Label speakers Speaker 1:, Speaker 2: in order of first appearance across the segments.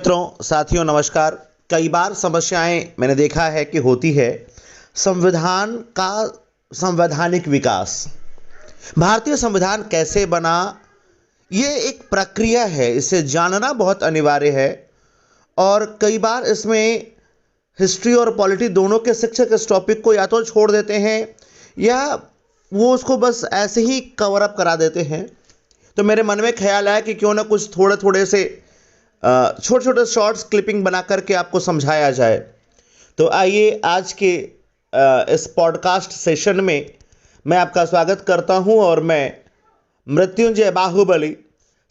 Speaker 1: मित्रों, साथियों, नमस्कार। कई बार समस्याएं मैंने देखा है कि होती है संविधान का संवैधानिक विकास। भारतीय संविधान कैसे बना, ये एक प्रक्रिया है, इसे जानना बहुत अनिवार्य है। और कई बार इसमें हिस्ट्री और पॉलिटी दोनों के शिक्षक इस टॉपिक को या तो छोड़ देते हैं या वो उसको बस ऐसे ही कवर अप करा देते हैं। तो मेरे मन में ख्याल आया कि क्यों ना कुछ थोड़े थोड़े से छोटे छोटे शॉर्ट्स क्लिपिंग बना करके आपको समझाया जाए। तो आइए आज के इस पॉडकास्ट सेशन में मैं आपका स्वागत करता हूं और मैं मृत्युंजय बाहुबली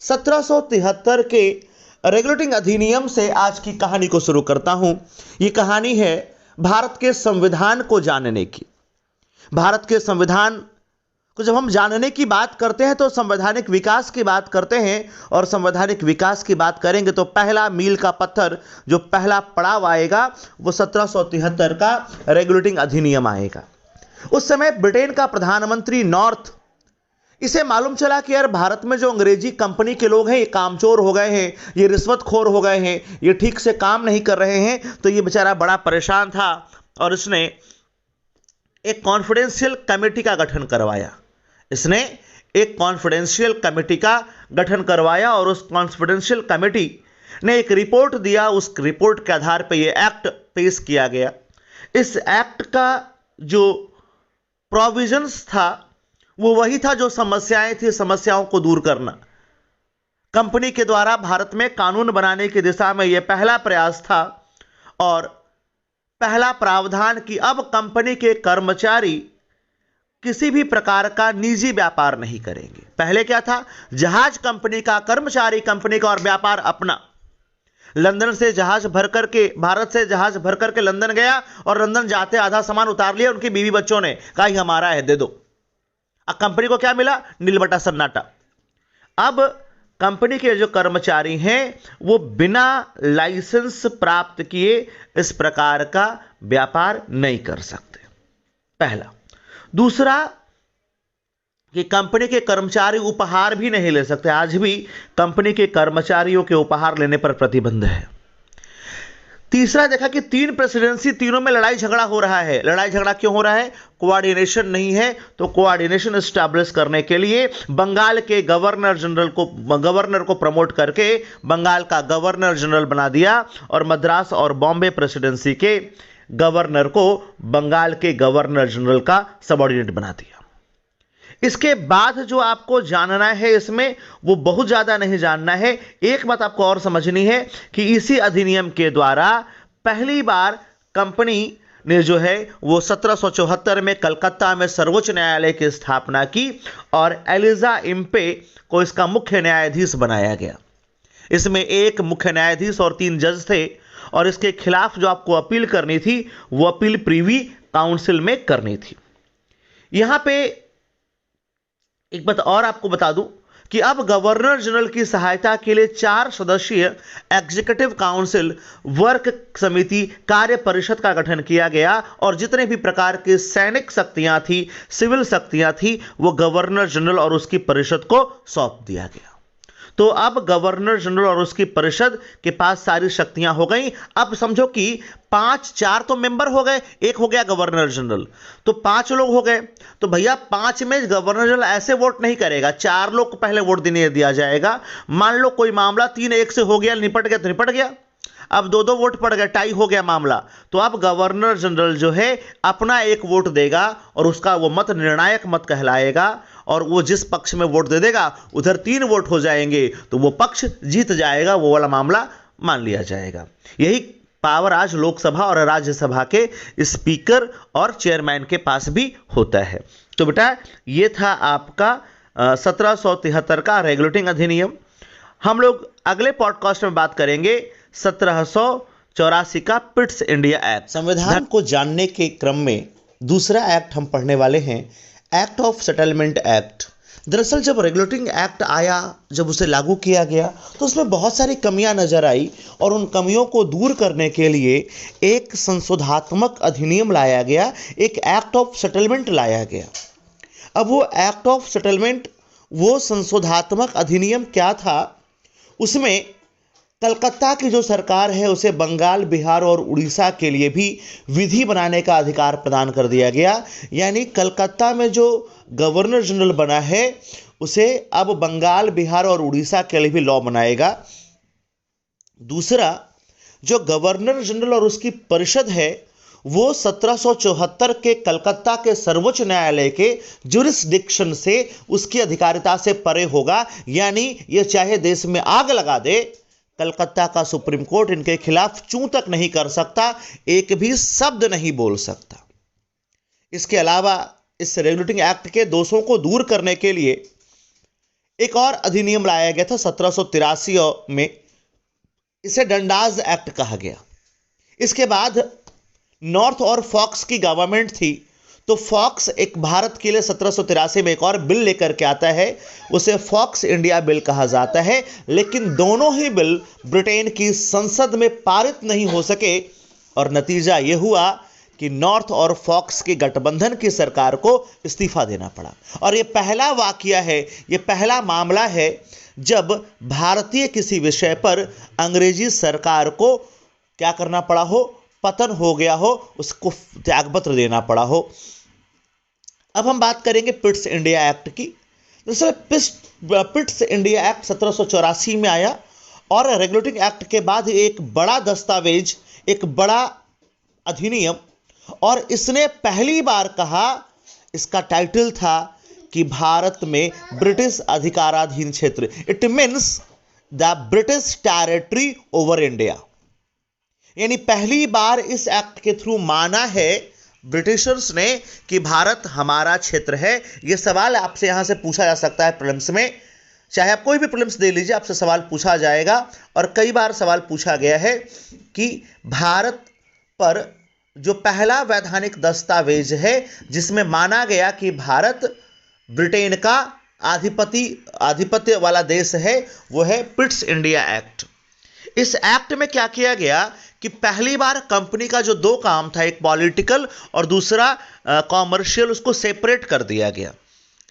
Speaker 1: 1773 के रेगुलेटिंग अधिनियम से आज की कहानी को शुरू करता हूं। ये कहानी है भारत के संविधान को जानने की। भारत के संविधान को जब हम जानने की बात करते हैं तो संवैधानिक विकास की बात करते हैं, और संवैधानिक विकास की बात करेंगे तो पहला मील का पत्थर, जो पहला पड़ाव आएगा, वो 1773 का रेगुलेटिंग अधिनियम आएगा। उस समय ब्रिटेन का प्रधानमंत्री नॉर्थ, इसे मालूम चला कि यार भारत में जो अंग्रेजी कंपनी के लोग हैं ये कामचोर हो गए हैं, ये रिश्वतखोर हो गए हैं, ये ठीक से काम नहीं कर रहे हैं। तो ये बेचारा बड़ा परेशान था और इसने एक कॉन्फिडेंशियल कमेटी का गठन करवाया। इसने एक कॉन्फिडेंशियल कमेटी का गठन करवाया और उस कॉन्फिडेंशियल कमेटी ने एक रिपोर्ट दिया। उस रिपोर्ट के आधार पर यह एक्ट पेश किया गया। इस एक्ट का जो प्रोविजंस था वो वही था जो समस्याएं थी, समस्याओं को दूर करना। कंपनी के द्वारा भारत में कानून बनाने की दिशा में यह पहला प्रयास था और पहला प्रावधान कि अब कंपनी के कर्मचारी किसी भी प्रकार का निजी व्यापार नहीं करेंगे। पहले क्या था, जहाज कंपनी का, कर्मचारी कंपनी का और व्यापार अपना। लंदन से जहाज भर करके, भारत से जहाज भर करके लंदन गया और लंदन जाते आधा सामान उतार लिया। उनकी बीवी बच्चों ने कहा ये हमारा है, दे दो। अब कंपनी को क्या मिला? नीलबटा सन्नाटा। अब कंपनी के जो कर्मचारी हैं वो बिना लाइसेंस प्राप्त किए इस प्रकार का व्यापार नहीं कर सकते, पहला। दूसरा कि कंपनी के कर्मचारी उपहार भी नहीं ले सकते। आज भी कंपनी के कर्मचारियों के उपहार लेने पर प्रतिबंध है। तीसरा देखा कि तीन प्रेसिडेंसी, तीनों में लड़ाई झगड़ा हो रहा है। लड़ाई झगड़ा क्यों हो रहा है? कोऑर्डिनेशन नहीं है। तो कोऑर्डिनेशन एस्टैब्लिश करने के लिए बंगाल के गवर्नर को प्रमोट करके बंगाल का गवर्नर जनरल बना दिया और मद्रास और बॉम्बे प्रेसिडेंसी के गवर्नर को बंगाल के गवर्नर जनरल का सबऑर्डिनेट बना दिया। इसके बाद जो आपको जानना है इसमें, वो बहुत ज्यादा नहीं जानना है। एक बात आपको और समझनी है कि इसी अधिनियम के द्वारा पहली बार कंपनी ने जो है वो 1774 में कलकत्ता में सर्वोच्च न्यायालय की स्थापना की और एलिजा इम्पे को इसका मुख्य न्यायाधीश बनाया गया। इसमें एक मुख्य न्यायाधीश और 3 जज थे और इसके खिलाफ जो आपको अपील करनी थी वो अपील प्रीवी काउंसिल में करनी थी। यहां पे एक बात और आपको बता दूं कि अब गवर्नर जनरल की सहायता के लिए 4 सदस्यीय एग्जीक्यूटिव काउंसिल, वर्क समिति, कार्य परिषद का गठन किया गया और जितने भी प्रकार की सैनिक शक्तियां थी, सिविल शक्तियां थी, वो गवर्नर जनरल और उसकी परिषद को सौंप दिया गया। तो अब गवर्नर जनरल और उसकी परिषद के पास सारी शक्तियां हो गई। अब समझो कि 4 तो मेंबर हो गए, एक हो गया गवर्नर जनरल, तो 5 लोग हो गए। तो भैया 5 में गवर्नर जनरल ऐसे वोट नहीं करेगा, 4 लोग को पहले वोट देने दिया जाएगा। मान लो कोई मामला 3-1 से हो गया, निपट गया तो निपट गया। अब 2-2 वोट पड़ गए, टाई हो गया मामला, तो अब गवर्नर जनरल जो है अपना एक वोट देगा और उसका वो मत निर्णायक मत कहलाएगा और वो जिस पक्ष में वोट दे देगा उधर 3 वोट हो जाएंगे तो वो पक्ष जीत जाएगा, वो वाला मामला मान लिया जाएगा। यही पावर आज लोकसभा और राज्यसभा के स्पीकर और चेयरमैन के पास भी होता है। तो बेटा ये था आपका 1773 का रेगुलेटिंग अधिनियम। हम लोग अगले पॉडकास्ट में बात करेंगे 1784 का पिट्स इंडिया एक्ट। संविधान को जानने के क्रम में दूसरा एक्ट हम पढ़ने वाले हैं, एक्ट ऑफ सेटलमेंट एक्ट। दरअसल जब रेगुलेटिंग एक्ट आया, जब उसे लागू किया गया तो उसमें बहुत सारी कमियां नजर आई और उन कमियों को दूर करने के लिए एक संशोधनात्मक अधिनियम लाया गया, एक एक्ट ऑफ सेटलमेंट लाया गया। अब वो एक्ट ऑफ सेटलमेंट, वो संशोधनात्मक अधिनियम क्या था? उसमें कलकत्ता की जो सरकार है उसे बंगाल, बिहार और उड़ीसा के लिए भी विधि बनाने का अधिकार प्रदान कर दिया गया। यानी कलकत्ता में जो गवर्नर जनरल बना है उसे अब बंगाल, बिहार और उड़ीसा के लिए भी लॉ बनाएगा। दूसरा, जो गवर्नर जनरल और उसकी परिषद है वो 1774 के कलकत्ता के सर्वोच्च न्यायालय के जुरिस्डिक्शन से, उसकी अधिकारिता से परे होगा। यानी ये चाहे देश में आग लगा दे, कलकत्ता का सुप्रीम कोर्ट इनके खिलाफ चूं तक नहीं कर सकता, एक भी शब्द नहीं बोल सकता। इसके अलावा इस रेगुलेटिंग एक्ट के दोषों को दूर करने के लिए एक और अधिनियम लाया गया था 1783 में, इसे डंडाज एक्ट कहा गया। इसके बाद नॉर्थ और फॉक्स की गवर्नमेंट थी, तो फॉक्स एक भारत के लिए 1783 में एक और बिल लेकर के आता है, उसे फॉक्स इंडिया बिल कहा जाता है। लेकिन दोनों ही बिल ब्रिटेन की संसद में पारित नहीं हो सके और नतीजा यह हुआ कि नॉर्थ और फॉक्स के गठबंधन की सरकार को इस्तीफा देना पड़ा। और यह पहला वाकया है, यह पहला मामला है जब भारतीय किसी विषय पर अंग्रेजी सरकार को क्या करना पड़ा हो, पतन हो गया हो, उसको त्यागपत्र देना पड़ा हो। अब हम बात करेंगे पिट्स इंडिया एक्ट की। दरअसल पिट्स इंडिया एक्ट 1784 में आया और रेगुलेटिंग एक्ट के बाद एक बड़ा दस्तावेज, एक बड़ा अधिनियम, और इसने पहली बार कहा, इसका टाइटल था कि भारत में ब्रिटिश अधिकाराधीन क्षेत्र, it means the British territory over India. यानी पहली बार इस एक्ट के थ्रू माना है ब्रिटिशर्स ने कि भारत हमारा क्षेत्र है। यह सवाल आपसे यहां से पूछा जा सकता है प्रीलिम्स में, चाहे आप कोई भी प्रीलिम्स दे लीजिए, आपसे सवाल पूछा जाएगा। और कई बार सवाल पूछा गया है कि भारत पर जो पहला वैधानिक दस्तावेज है जिसमें माना गया कि भारत ब्रिटेन का आधिपत्य वाला देश है, वो है पिट्स इंडिया एक्ट। इस एक्ट में क्या किया गया कि पहली बार कंपनी का जो दो काम था, एक पॉलिटिकल और दूसरा कॉमर्शियल, उसको सेपरेट कर दिया गया।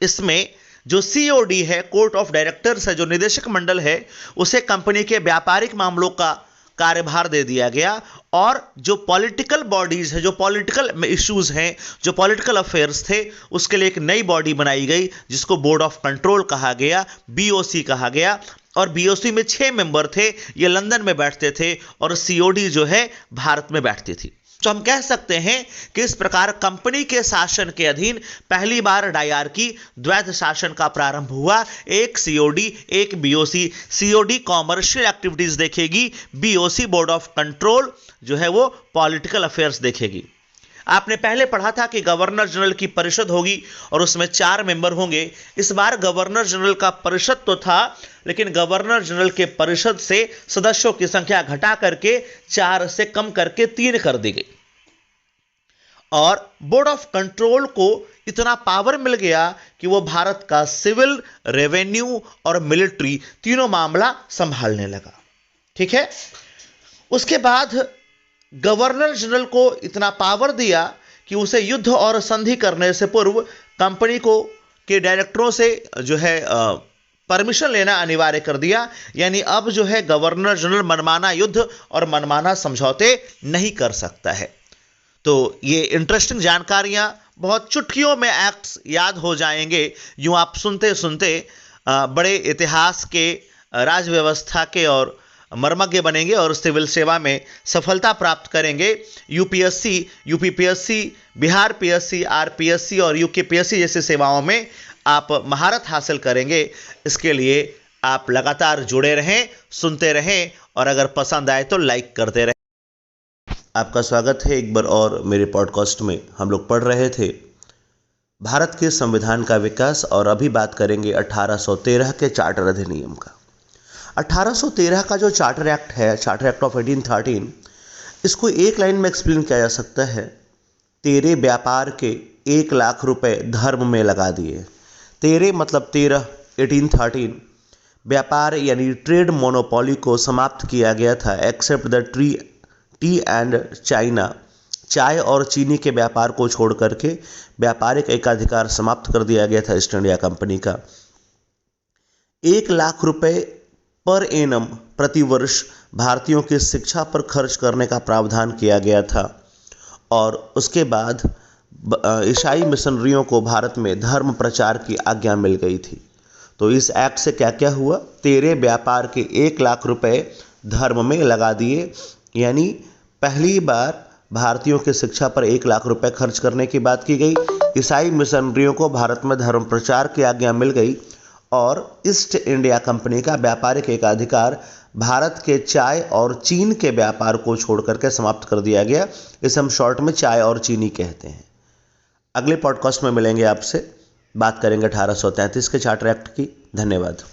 Speaker 1: इसमें जो सीओडी है, कोर्ट ऑफ डायरेक्टर्स है, जो निदेशक मंडल है, उसे कंपनी के व्यापारिक मामलों का कार्यभार दे दिया गया। और जो पॉलिटिकल बॉडीज है, जो पॉलिटिकल इश्यूज हैं, जो पॉलिटिकल अफेयर्स थे, उसके लिए एक नई बॉडी बनाई गई जिसको बोर्ड ऑफ कंट्रोल कहा गया, बीओसी कहा गया। और बीओसी में 6 मेंबर थे, ये लंदन में बैठते थे और सीओडी जो है भारत में बैठती थी। तो हम कह सकते हैं कि इस प्रकार कंपनी के शासन के अधीन पहली बार डायरकी द्वैध शासन का प्रारंभ हुआ। एक सीओडी, एक बीओसी। सीओडी कॉमर्शियल एक्टिविटीज देखेगी, बीओसी बोर्ड ऑफ कंट्रोल जो है वो पॉलिटिकल अफेयर्स देखेगी। आपने पहले पढ़ा था कि गवर्नर जनरल की परिषद होगी और उसमें 4 मेंबर होंगे। इस बार गवर्नर जनरल का परिषद तो था, लेकिन गवर्नर जनरल के परिषद से सदस्यों की संख्या घटा करके 4 से कम करके 3 कर दी गई। और बोर्ड ऑफ कंट्रोल को इतना पावर मिल गया कि वो भारत का सिविल, रेवेन्यू और मिलिट्री तीनों मामला संभालने लगा। ठीक है। उसके बाद गवर्नर जनरल को इतना पावर दिया कि उसे युद्ध और संधि करने से पूर्व कंपनी को के डायरेक्टरों से जो है परमिशन लेना अनिवार्य कर दिया। यानी अब जो है गवर्नर जनरल मनमाना युद्ध और मनमाना समझौते नहीं कर सकता है। तो ये इंटरेस्टिंग जानकारियां, बहुत चुटकियों में एक्ट्स याद हो जाएंगे। यूं आप सुनते सुनते बड़े इतिहास के, राज व्यवस्था के और मर्मज्ञ बनेंगे और सिविल सेवा में सफलता प्राप्त करेंगे। UPSC, UPPSC, Bihar PSC, RPSC और यूकेपीएससी जैसी सेवाओं में आप महारत हासिल करेंगे। इसके लिए आप लगातार जुड़े रहें, सुनते रहें और अगर पसंद आए तो लाइक करते रहें। आपका स्वागत है एक बार और मेरे पॉडकास्ट में। हम लोग पढ़ रहे थे भारत के संविधान का विकास और अभी बात करेंगे 1813 के चार्टर अधिनियम का। 1813 का जो चार्टर एक्ट है, चार्टर एक्ट ऑफ 1813, इसको एक लाइन में एक्सप्लेन किया जा सकता है, तेरे व्यापार के 1 लाख रुपए धर्म में लगा दिए। तेरे मतलब 13, 1813। व्यापार यानी ट्रेड मोनोपोली को समाप्त किया गया था, except the tea and China. चाय और चीनी के व्यापार को छोड़ करके व्यापारिक एकाधिकार समाप्त कर दिया गया था ईस्ट इंडिया कंपनी का। 1 लाख रुपए पर एनम प्रतिवर्ष भारतीयों की शिक्षा पर खर्च करने का प्रावधान किया गया था। और उसके बाद ईसाई मिशनरियों को भारत में धर्म प्रचार की आज्ञा मिल गई थी। तो इस एक्ट से क्या क्या हुआ, तेरे व्यापार के 1 लाख रुपए धर्म में लगा दिए। यानी पहली बार भारतीयों की शिक्षा पर 1 लाख रुपए खर्च करने की बात की गई। ईसाई मिशनरियों को भारत में धर्म प्रचार की आज्ञा मिल गई और ईस्ट इंडिया कंपनी का व्यापारिक एकाधिकार भारत के चाय और चीन के व्यापार को छोड़कर के समाप्त कर दिया गया। इसे हम शॉर्ट में चाय और चीनी कहते हैं। अगले पॉडकास्ट में मिलेंगे आपसे, बात करेंगे 1833 के चार्टर एक्ट की। धन्यवाद।